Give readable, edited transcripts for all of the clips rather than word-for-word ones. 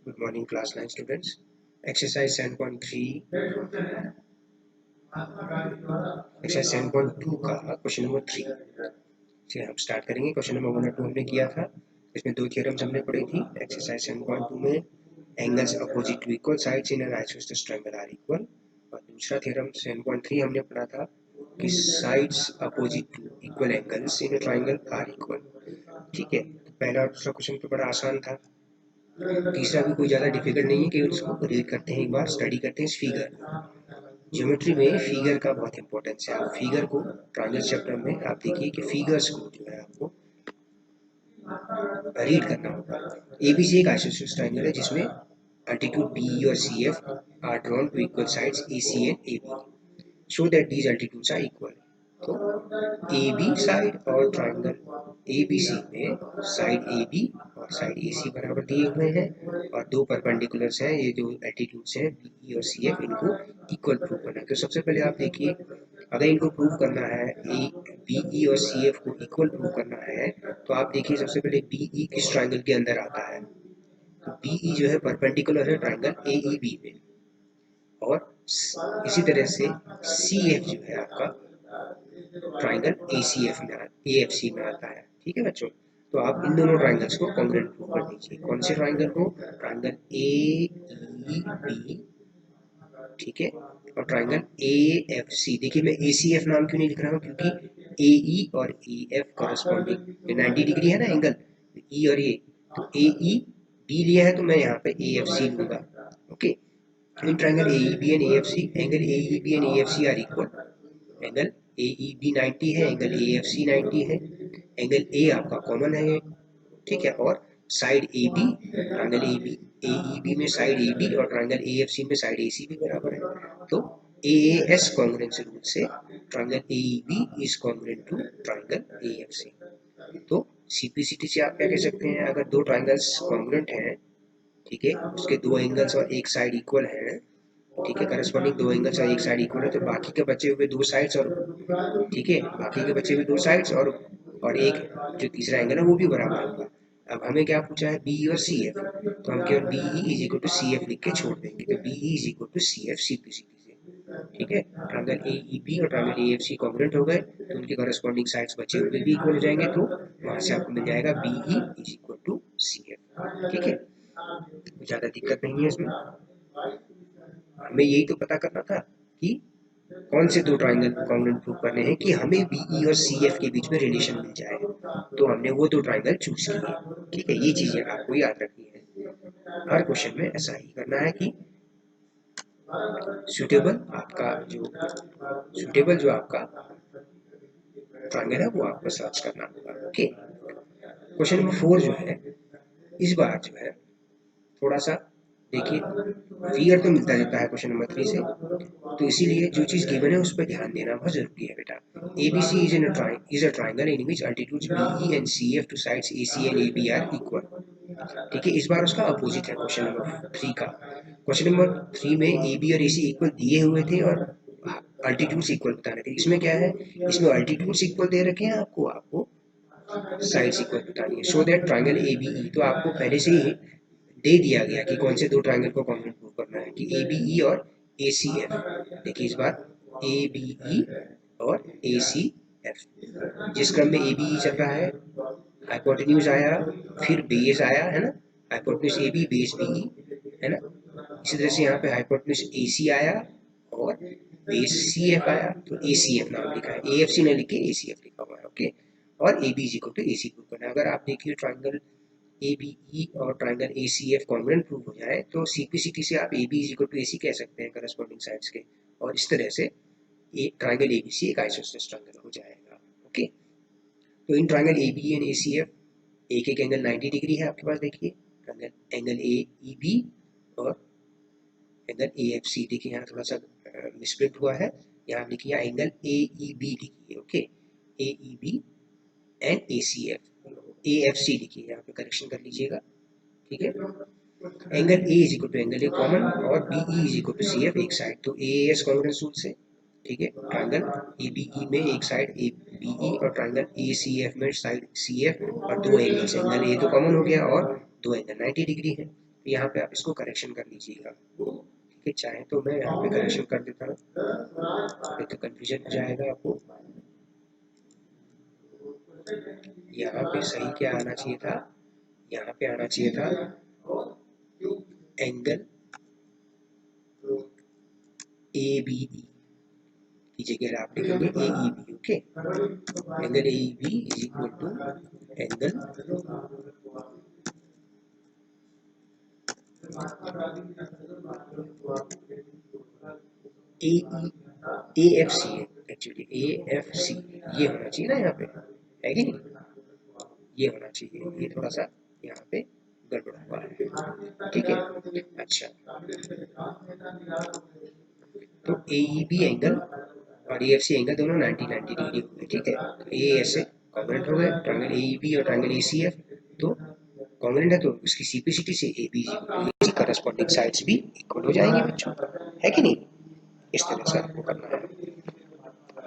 Good morning class 9 students. Exercise 7.2 का question number 3 से हम स्टार्ट करेंगे। क्वेश्चन नंबर 1 और 2 हमने किया था, इसमें दो थ्योरम्स हमने पढ़ी थी। एक्सरसाइज 7.2 में angles opposite to equal sides in an isosceles triangle are equal, और दूसरा थ्योरम 7.3 हमने पढ़ा था कि sides opposite to equal angles in a triangle are equal. ठीक है, तो पहला और दूसरा क्वेश्चन तो बड़ा आसान था, तीसरा भी कोई ज़्यादा डिफिकल्ट नहीं है कि उसको रीड करते हैं, एक बार स्टडी करते हैं इस फिगर को। ज्योमेट्री में फिगर का बहुत इंपॉर्टेंस है। आप फिगर को ट्रायंगल चैप्टर में आप देखिए कि फिगर्स को जो है आपको रीड करना होगा। एबीसी एक आइसोसेलेस ट्रायंगल है जिसमें अल्टीट्यूड बी और C F are drawn to equal sides A C and A B, show that these altitudes are equal. तो ए बी साइड और ट्रायंगल ए बी सी में side A B और side A C बराबर दिए हुए हैं, और दो परपेंडिकुलर्स हैं, ये जो एल्टीट्यूड्स हैं बी ई और सी एफ, इनको इक्वल प्रूव करना है। तो सबसे पहले आप देखिए, अगर इनको प्रूव करना है, ए बी ई और सी एफ को इक्वल प्रूव करना है, तो आप देखिए सबसे पहले बी ई किस ट्रायंगल के अंदर आता है। तो बी ई जो है परपेंडिकुलर है ट्रायंगल ए ई बी में, और इसी तरह से सी एफ जो है आपका ट्राइंगल ACF में AFC में आता है। ठीक है बच्चों, तो आप इन दोनों ट्राइंगल्स को कॉन्ग्रुएंट प्रूव कर दीजिए। कौन से ट्राइंगल को? ट्राइंगल AEB, ठीक है, और ट्राइंगल AFC। देखिए मैं ACF नाम क्यों नहीं लिख रहा हूँ, क्योंकि AE और AF कॉरेस्पॉन्डिंग 90 डिग्री है ना एंगल, E और A, तो AEB लिया है तो मैं यहाँ पे AFC लूंगा। Okay, in triangle AEB and AFC, angle AEB and AFC are equal. Angle AEB 90 है, एंगल AFC 90 है, एंगल A आपका कॉमन है, ठीक है, और साइड AB, ट्रायंगल AEB में साइड AB और ट्रायंगल AFC में साइड AC भी बराबर है। तो AAS कॉन्ग्रुएंस रूल से triangle AEB is congruent to triangle AFC। तो सिंप्लिसिटी से आप क्या कह सकते हैं, अगर दो ट्रायंगल्स कॉन्ग्रुएंट हैं, ठीक है, उसके दो एंगल्स और एक साइड इक्वल है, ठीक है, करस्पॉन्डिंग दो एंगल्स और एक साइड इक्वल है, तो बाकी के बचे हुए दो साइड्स और, ठीक है, बाकी के बचे हुए दो साइड्स और एक जो तीसरा एंगल है वो भी बराबर होगा। अब हमें क्या पूछा है, बी और सी एफ, तो हम केवल B E is equal to C F लिख के छोड़ देंगे, तो B E is equal to C F simplicity से। ठीक है, ट्रायंगल ए ई बी और triangle A F C congruent हो गए, तो उनके करस्पॉन्डिंग साइड्स बचे हुए भी इक्वल हो जाएंगे, तो वहां से आपको मिल जाएगा B E is equal to C F. ठीक है, ज्यादा दिक्कत नहीं है इसमें। हमें यही तो पता करना था कि कौन से दो ट्रायंगल कॉन्ग्रुएंट प्रूव करने हैं कि हमें बीई और सीएफ के बीच में रिलेशन मिल जाए, तो हमने वो दो ट्रायंगल चूज किए। ठीक है, ये चीजें आपको याद रखनी है, हर क्वेश्चन में ऐसा ही करना है कि सुटेबल जो आपका ट्रायंगल है वो आपको सर्च करना होगा। ओके, क्वेश्चन नंबर 4 जो है, इस बार जो है थोड़ा सा देखिए, फिगर तो मिलता रहता है क्वेश्चन नंबर 3 से, तो इसीलिए जो चीज गिवन है उस पर ध्यान देना बहुत जरूरी है बेटा। ABC is a triangle in which altitudes BE and CF to sides AC and AB are equal. ठीक है, इस बार उसका अपोजिट है क्वेश्चन नंबर 3 का। क्वेश्चन नंबर 3 में AB और AC इक्वल दिए हुए थे और अल्टीट्यूड्स इक्वल बताने थे। इसमें क्या है, इसमें अल्टीट्यूड्स इक्वल दे रखे हैं, आपको साइड्स इक्वल बतानी है। शो दैट ट्रायंगल ABE, तो आपको पहले से ही दे दिया गया कि कौन से दो ट्रायंगल को कॉन्ग्रुएंट प्रूव करना है, कि ABE और ACF। देखिए इस बार ABE और ACF, जिस क्रम में ABE चल रहा है, हाइपोटेन्यूज आया, फिर बेस आया है ना, हाइपोटेन्यूज AB बेस BE है ना, इसी तरह से यहाँ पे हाइपोटेन्यूज AC आया और बेस CF आया, तो ACF नाम लिखा है, AFC ने लिख के ACF लिखा हुआ है। ओके, और AB is equal to AC prove करना है। अगर आप देखिए ट्रायंगल ABE और ट्रायंगल ACF कॉन्ग्रुएंट प्रूव हो जाए, तो सिंप्लिसिटी से आप AB is equal to AC कह सकते हैं करस्पॉन्डिंग साइड्स के, और इस तरह से ट्रायंगल ABC एक आइसोसेलेस ट्रायंगल हो जाएगा। ओके, तो in triangle AB and ACF एक एक एंगल 90 डिग्री है आपके पास। देखिए एंगल AEB और एंगल AFC, देखिए यहाँ थोड़ा सा मिसप्रिंट हुआ है, यहाँ लिखिए एंगल AEB लिखिए। Okay, AEB and ACF, AFC लिखिए, यहाँ पे करेक्शन कर लीजिएगा। ठीक है, angle A is equal to angle A common और BE is equal to CF एक साइड, तो AAS कॉन्ग्रुएंस रूल से, ठीक है, ट्रायंगल ABE में एक साइड ABE और ट्रायंगल ACF में साइड CF और दो एंगल्स, एंगल A तो कॉमन हो गया और दो एंगल 90 डिग्री है, यहाँ पे आप इसको करेक्शन कर लीजिएगा, ठीक है। चाहे तो मैं यहाँ पे करेक्शन कर देता हूँ, नहीं तो कंफ्यूजन हो जाएगा आपको। यहाँ पे सही क्या आना चाहिए था, यहाँ पे आना चाहिए था एंगल ए बी ई की जगह आप लिखेंगे A E B, okay. Angle A E B is equal to angle A F C है, एक्चुअली ए एफ सी ये होना चाहिए ना यहाँ पे, है कि नहीं, ये होना चाहिए, ये थोड़ा सा यहाँ पे गड़बड़ हुआ है, ठीक है। अच्छा, तो ए ई बी एंगल और ए एफ सी एंगल दोनों 90-90 डिग्री हो गए, ठीक है। तो ये ऐसे कॉन्ग्रुएंट हो गए, ट्रायंगल ए ई बी और ट्रायंगल ए सी एफ तो कॉन्ग्रुएंट है, तो उसकी सीपीसिटी से A B G corresponding sides भी इक्वल हो जाएंगे बच्चों, है कि नहीं। इस तरह से आपको करना है,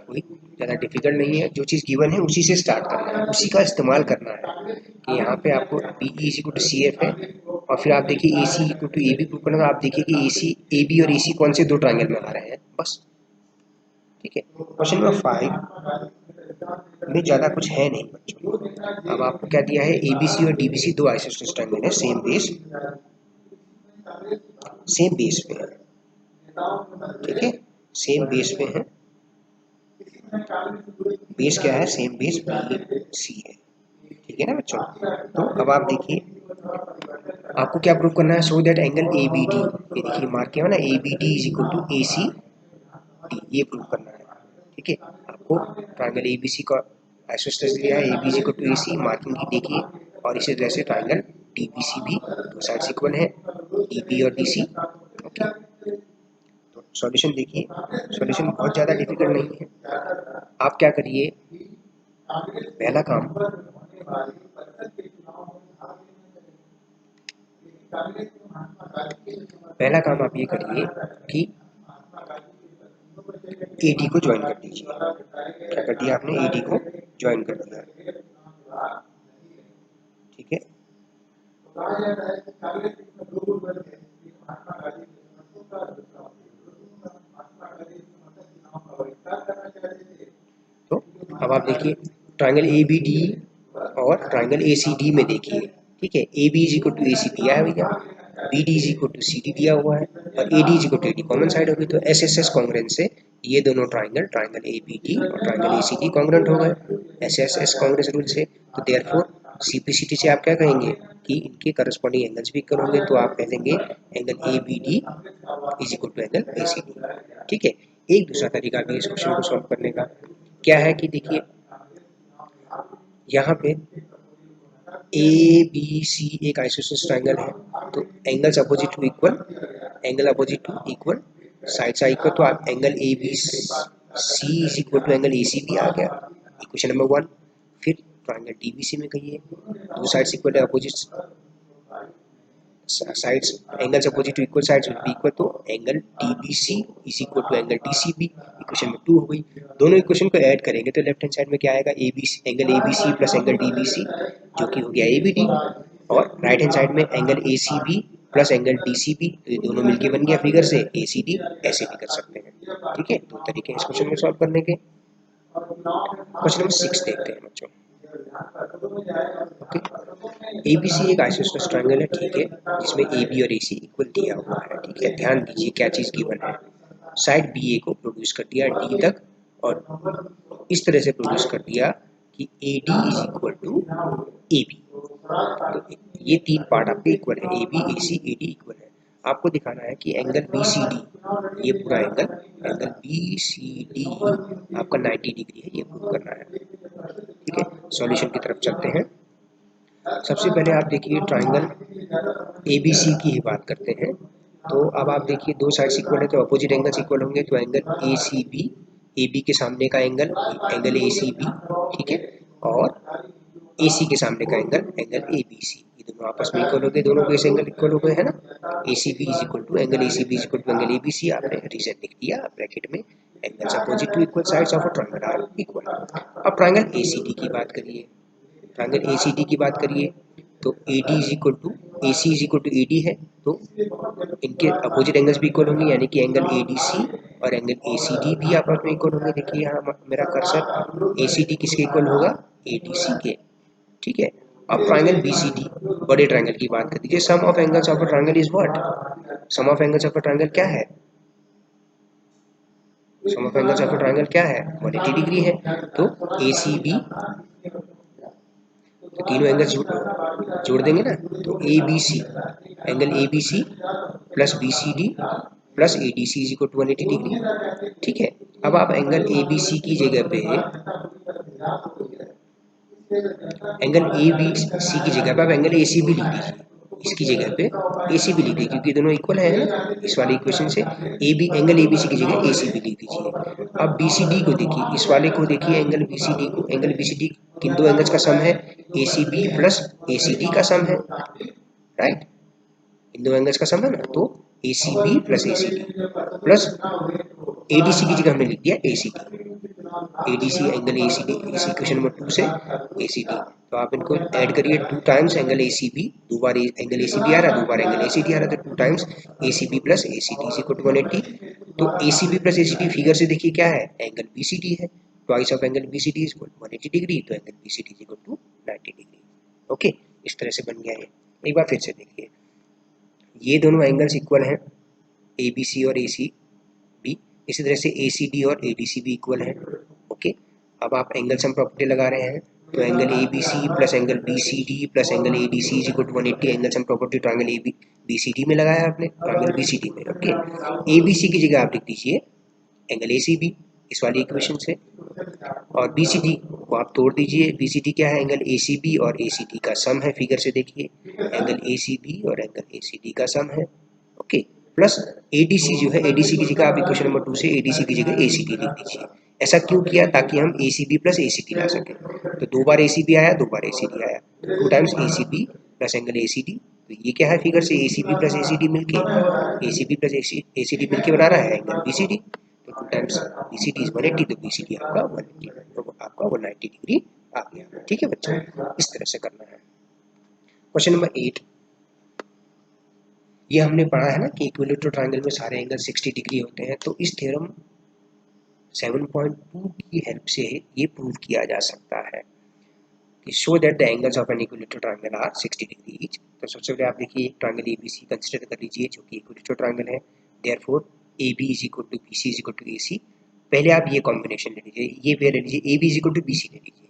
कोई ज़्यादा डिफिकल्ट नहीं है, जो चीज़ गिवन है उसी से स्टार्ट करना है, उसी का इस्तेमाल करना है। कि यहाँ पे आपको B E is equal to C F है, और फिर आप देखिए A C equal to A B prove करना, तो आप देखिए कि ए सी ए बी और ए सी कौन से दो ट्रायंगल में आ रहे हैं, बस, ठीक है। क्वेश्चन नंबर 5 में ज़्यादा कुछ है नहीं बच्चों। अब आपको क्या दिया है, ए बी सी और डी बी सी दो आइसोसेलेस ट्रायंगल है, सेम बेस पे है, ठीक है, सेम बेस पे है। बेस क्या है, सेम बेस बी सी है, ठीक है ना बच्चों। तो अब आप देखिए आपको क्या प्रूव करना है, so that angle A B D, ये देखिए मार्क किया हुआ ना, A B D is equal to A C D, ये प्रूव करना है, ठीक है। आपको ट्रायंगल ए बी सी का आइसोसेलेस दिया है, A B is equal to A C, marking की देखिए, और इसी तरह से ट्रायंगल डी बी सी भी दो साइड्स इक्वल है, डी बी और डी सी, ओके। तो सॉल्यूशन देखिए, सॉल्यूशन बहुत ज़्यादा डिफिकल्ट नहीं है। आप क्या करिए, पहला काम, पहला काम आप ये करिए कि ए डी को ज्वाइन कर दीजिए। क्या कर दिया आपने, ए डी को ज्वाइन कर दिया, ठीक है। तो अब आप देखिए ट्रायंगल ए बी डी और ट्रायंगल ए सी डी में देखिए, ठीक है, A B is equal to A C दिया है भैया, B D is equal to C D दिया हुआ है, और A D is equal to A D common side होगी, तो एस एस एस कॉन्ग्रुएंट से ये दोनों triangle, triangle A B D और triangle A C D congruent हो गए S S S congruence rule से। तो देयरफॉर सीपीसीटी से आप क्या कहेंगे कि इनके करस्पॉन्डिंग एंगल्स भी इक्वल होंगे, तो आप कह देंगे angle A B D is equal to angle A C D, ठीक है। एक दूसरा तरीका भी इस क्वेश्चन को सॉल्व करने का क्या है कि देखिए यहाँ पे ए बी सी एक आइसोसेलेस ट्रायंगल है, तो angles opposite to equal, angle opposite to equal, sides are equal, तो आप angle A B C is equal to angle A C B आ गया, इक्वेशन नंबर 1। फिर ट्रायंगल डी बी सी में कहिए, दो साइड्स इक्वल है, opposite sides, angles opposite to equal sides will be equal, तो angle D B C is equal to angle D C B, equation में 2 हो गई। दोनों इक्वेशन को ऐड करेंगे तो लेफ्ट हैंड साइड में क्या आएगा, A B angle A B C plus angle D B C, जो कि हो गया ए बी डी, और राइट हैंड साइड में angle A C B plus angle D C B, तो ये दोनों मिलके बन गया फिगर से ए सी डी, ऐसे भी कर सकते हैं, ठीक है। दो तरीके इस क्वेश्चन को सॉल्व करने के। क्वेश्चन नंबर 6 देखते हैं बच्चों, ओके। ए बी सी एक आइसोसेलेस ट्रायंगल है, ठीक है, जिसमें ए बी और ए सी इक्वल दिया हुआ है, ठीक है। ध्यान दीजिए क्या चीज़ गिवन है, साइड बी ए को प्रोड्यूस कर दिया डी तक, और इस तरह से प्रोड्यूस कर दिया कि A D is equal to A B, तो ये तीन पार्ट आपके इक्वल है, A B A C A D equal है। आपको दिखाना है कि एंगल बी सी डी, ये पूरा angle, angle B C D आपका 90 डिग्री है, ये प्रूव करना है, ठीक है। सॉल्यूशन की तरफ चलते हैं। सबसे पहले आप देखिए ट्रायंगल ए बी सी की ही बात करते हैं, तो अब आप देखिए दो साइड्स इक्वल है, तो अपोजिट एंगल्स इक्वल होंगे, तो angle A C B, A B के सामने का angle, angle A C B, ठीक है, और ए सी के सामने का angle, angle A B C, ये दोनों आपस में इक्वल हो गए, दोनों बेस एंगल इक्वल हो गए, है ना। A C B is equal to angle A C B is equal to angle A B C, आपने रीजन लिख दिया ब्रैकेट में, angles opposite to equal sides of a triangle are equal. अब triangle A C D की बात करिए, triangle A C D की बात करिए, तो A D is equal to A C is equal to A D है, तो इनके अपोजिट एंगल्स भी इक्वल होंगे, यानी कि एंगल ADC और एंगल ACD भी आपस में इक्वल होंगे। देखिए यहाँ मेरा कर्सर ACD किसके इक्वल होगा, ADC के, ठीक है। अब ट्रायंगल BCD, बड़े ट्रायंगल की बात कर दीजिए। Sum of angles of a triangle is what, sum of angles of a triangle क्या है, sum of angles of a triangle क्या है, 180 डिग्री है। तो ACB, तो तीनों एंगल जोड़ देंगे ना, तो ABC, angle ABC plus BCD plus ADC is equal to 180 degree, ठीक है। अब आप एंगल ABC की जगह पे, एंगल ABC की जगह पे आप एंगल ACB लिख दीजिए, इसकी जगह पे ACB लिख दीजिए, क्योंकि दोनों इक्वल है ना इस वाले इक्वेशन से। एंगल ABC की जगह ACB लिख दीजिए। अब BCD को देखिए, इस वाले को देखिए, एंगल BCD को, एंगल BCD किन दो एंगल्स का सम है, ACB प्लस ACD का सम है, राइट, इन दो एंगल्स का सम है ना। तो ACB plus ACD plus ADC की जगह हमने लिख दिया ACD, ADC एंगल ACD, इस इक्वेशन नंबर 2 से ACD, तो आप इनको ऐड करिए, 2 टाइम्स एंगल ACB, दो बार एंगल ACB आ रहा है, दो बार एंगल ACD आ रहा है, तो 2 times ACB plus ACD is equal to 180। तो ACB प्लस ACD फिगर से देखिए क्या है, एंगल BCD है, twice of angle BCD is equal to 180 degree, तो angle BCD is equal to 90 degree. Okay, इस तरह से बन गया है। एक बार फिर से देखिए, ये दोनों एंगल्स इक्वल हैं, ABC और ACB, इसी तरह से ACD और ADC भी इक्वल है। ओके, अब आप एंगल सम प्रॉपर्टी लगा रहे हैं, तो angle ABC plus angle BCD plus angle ADC is equal to 180, angle sum property triangle BCD में लगाया आपने, ट्रायंगल BCD में। ओके, ABC की जगह आप लिख दीजिए एंगल ACB इस वाली इक्वेशन से, और BCD को आप तोड़ दीजिए, BCD क्या है, एंगल ACB और ACD का सम है, फिगर से देखिए, एंगल ACB और एंगल ACD का सम है। ओके, प्लस ADC जो है, ADC की जगह आप इक्वेशन नंबर 2 से ADC की जगह ACD लिख दीजिए। ऐसा क्यों किया, ताकि हम ACB प्लस ACD ला सकें। तो दो बार ACB आया, दो बार ACD आया, तो 2 times ACB plus angle ACD, तो ये क्या है, फिगर से ACB प्लस ACD मिलके, ACB प्लस ACD मिलके बना रहा है एंगल BCD, तो 2 टाइम्स BCD इज 180, तो BCD आपका 180, तो आपका 190 डिग्री आ गया। ठीक है बच्चों, इस तरह से करना है। क्वेश्चन नंबर 8, ये हमने पढ़ा है ना कि इक्विलेटरल ट्रायंगल में सारे एंगल 60 डिग्री होते हैं, तो इस थ्योरम 7.2 की हेल्प से ये प्रूव किया जा सकता है कि show that the angles of an equilateral triangle are 60 degree each. तो सबसे पहले आप देखिए एक ट्रायंगल ABC कंसीडर कर लीजिए, जो कि इक्विलेटरल ट्रायंगल है। Therefore AB is equal to BC is equal to AC। पहले आप ये कॉम्बिनेशन ले लीजिए, ये पेयर ले लीजिए, AB is equal to BC ले लीजिए,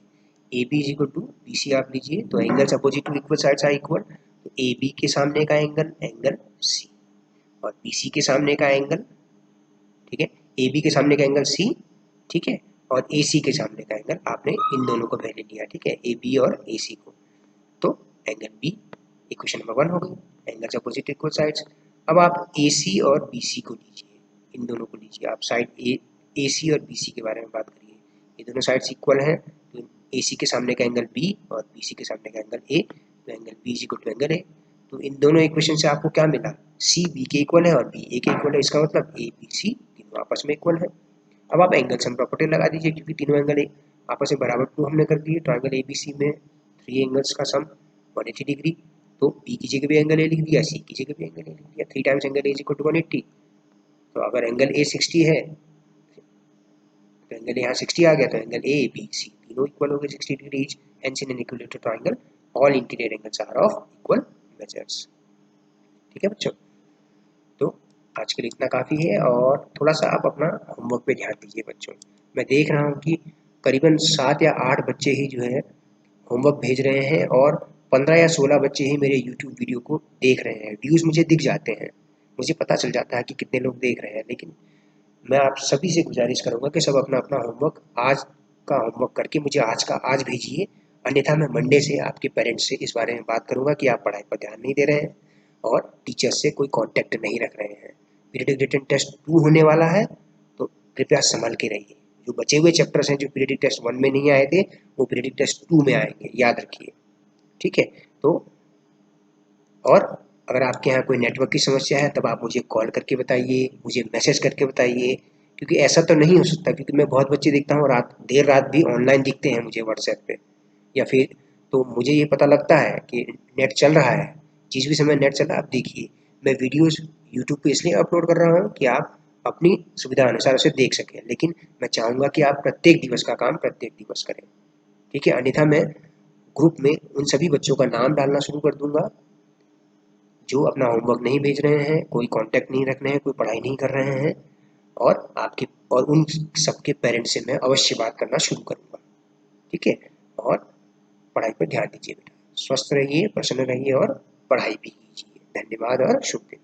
AB is equal to BC आप लीजिए, तो angles opposite to equal sides are equal, तो AB के सामने का एंगल एंगल C, और BC के सामने का एंगल, ठीक है, AB के सामने का एंगल C, ठीक है, और AC के सामने का एंगल, आपने इन दोनों को पहले लिया, ठीक है, AB और AC को, तो एंगल B इक्वेशन नंबर 1 हो गई, एंगल्स अपोजिट इक्वल साइड्स। अब आप AC और BC को लीजिए, इन दोनों को लीजिए, आप साइड AC और BC के बारे में बात करिए, ये दोनों साइड्स इक्वल हैं, तो AC के सामने का एंगल B और BC के सामने का एंगल A, तो angle B is equal to angle A। तो इन दोनों इक्वेशन से आपको क्या मिला, C B के इक्वल है और B A के इक्वल है, इसका मतलब A B C तीनों आपस में इक्वल है। अब आप एंगल सम प्रॉपर्टी लगा दीजिए, क्योंकि तीनों एंगल आपस में बराबर प्रूव हमने कर दिए। ट्रायंगल ABC में 3 एंगल्स का सम 180 डिग्री, तो B की जगह भी एंगल A लिख दिया, C की जगह भी एंगल A लिख दिया, 3 times angle A is equal to 180। तो अगर एंगल A 60 है, तो एंगल यहाँ 60 आ गया, तो एंगल A B C तीनों इक्वल हो गए 60 degree each. Hence in an equilateral triangle all interior angles are of equal measures. ठीक है बच्चों, तो आज के लिए इतना काफ़ी है, और थोड़ा सा आप अपना होमवर्क पे ध्यान दीजिए बच्चों। मैं देख रहा हूँ कि करीबन 7 या 8 बच्चे ही जो है होमवर्क भेज रहे हैं, और 15 या 16 बच्चे ही मेरे यूट्यूब वीडियो को देख रहे हैं। व्यूज़ मुझे दिख जाते हैं, मुझे पता चल जाता है कि कितने लोग देख रहे हैं, लेकिन मैं आप सभी से गुजारिश करूँगा कि सब अपना अपना होमवर्क आज का होमवर्क करके मुझे आज का आज भेजिए, अन्यथा मैं मंडे से आपके पेरेंट्स से इस बारे में बात करूँगा कि आप पढ़ाई पर ध्यान नहीं दे रहे हैं और टीचर्स से कोई कांटेक्ट नहीं रख रहे हैं। पीरियडिक रिटन टेस्ट 2 होने वाला है, तो कृपया संभल के रहिए। जो बचे हुए चैप्टर्स हैं जो पीरियडिक टेस्ट 1 में नहीं आए थे, वो पीरियडिक टेस्ट 2 में आएंगे, याद रखिए, ठीक है। तो और अगर आपके यहाँ कोई नेटवर्क की समस्या है, तब आप मुझे कॉल करके बताइए, मुझे मैसेज करके बताइए, क्योंकि ऐसा तो नहीं हो सकता, क्योंकि मैं बहुत बच्चे देखता हूँ देर रात भी ऑनलाइन दिखते हैं मुझे व्हाट्सएप पे, या फिर तो मुझे ये पता लगता है कि नेट चल रहा है, जिस भी समय नेट चल रहा है। आप देखिए, मैं वीडियोस यूट्यूब पे इसलिए अपलोड कर रहा हूँ कि आप अपनी सुविधा अनुसार उसे देख सकें, लेकिन मैं चाहूँगा कि आप प्रत्येक दिवस का काम प्रत्येक दिवस करें, ठीक है। अन्यथा मैं ग्रुप में उन सभी बच्चों का नाम डालना शुरू कर दूंगा जो अपना होमवर्क नहीं भेज रहे हैं, कोई कांटेक्ट नहीं रख रहे हैं, कोई पढ़ाई नहीं कर रहे हैं, और उन सबके पेरेंट्स से मैं अवश्य बात करना शुरू करूँगा, ठीक है। और पढ़ाई पर ध्यान दीजिए बेटा, स्वस्थ रहिए, प्रसन्न रहिए और पढ़ाई भी कीजिए। धन्यवाद और शुभ दिन।